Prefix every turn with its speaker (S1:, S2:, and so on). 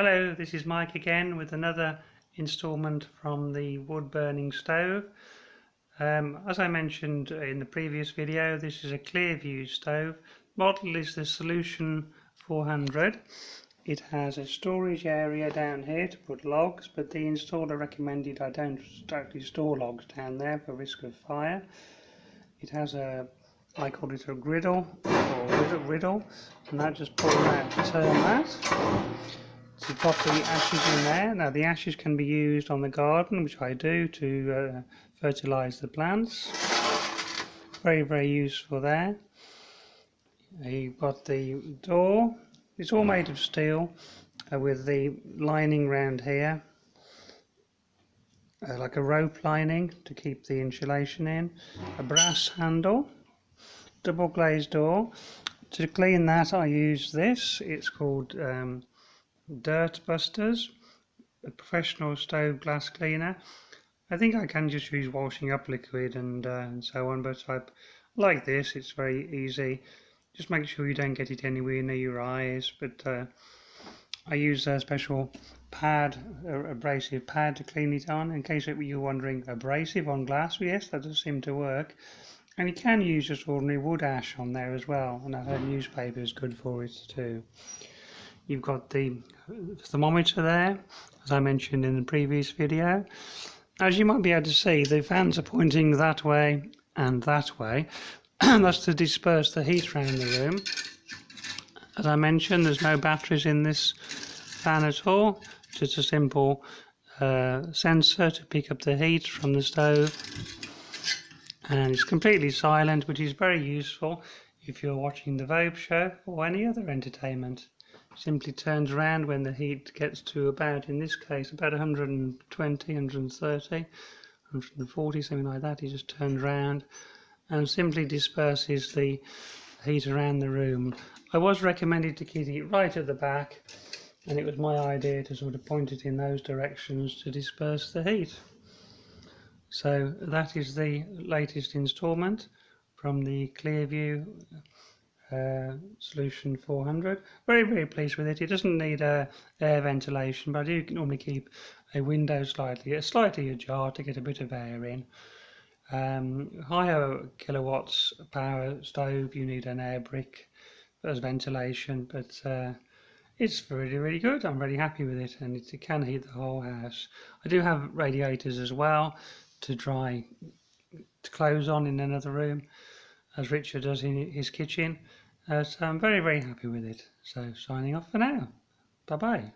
S1: Hello, this is Mike again with another installment from the wood burning stove. As I mentioned in the previous video, this is a Clearview stove. Model is the Solution 400. It has a storage area down here to put logs, but the installer recommended I don't actually store logs down there for risk of fire. It has I call it a griddle or riddle, and that just pulls out to turn that. So you've got the ashes in there. Now the ashes can be used on the garden, which I do, to fertilise the plants. Very useful there. You've got the door. It's all made of steel with the lining round here, like a rope lining to keep the insulation in. A brass handle, double glazed door. To clean that I use this. It's called Dirt Busters, a professional stove glass cleaner. I think I can just use washing up liquid and so on, but I like this. It's very easy. Just make sure you don't get it anywhere near your eyes, but I use a special pad, abrasive pad, to clean it on. In case you're wondering, abrasive on glass? Well, yes, that does seem to work. And you can use just ordinary wood ash on there as well, and I've heard newspaper is good for it too. You've got the thermometer there, as I mentioned in the previous video. As you might be able to see, the fans are pointing that way and that way. That's to disperse the heat around the room. As I mentioned, there's no batteries in this fan at all, just a simple sensor to pick up the heat from the stove. And it's completely silent, which is very useful if you're watching the Vogue show or any other entertainment. Simply turns around when the heat gets to about, in this case, about 120, 130, 140, something like that. He just turns around and simply disperses the heat around the room. I was recommended to keep it right at the back, and it was my idea to sort of point it in those directions to disperse the heat. So that is the latest instalment from the Clearview Solution 400. Very pleased with it. It doesn't need air ventilation, but I do normally keep a window slightly ajar to get a bit of air in. Higher kilowatts power stove, you need an air brick as ventilation, but it's really good. I'm very happy with it, and it can heat the whole house. I do have radiators as well to dry clothes on in another room, as Richard does in his kitchen. So I'm very happy with it. So signing off for now. Bye bye.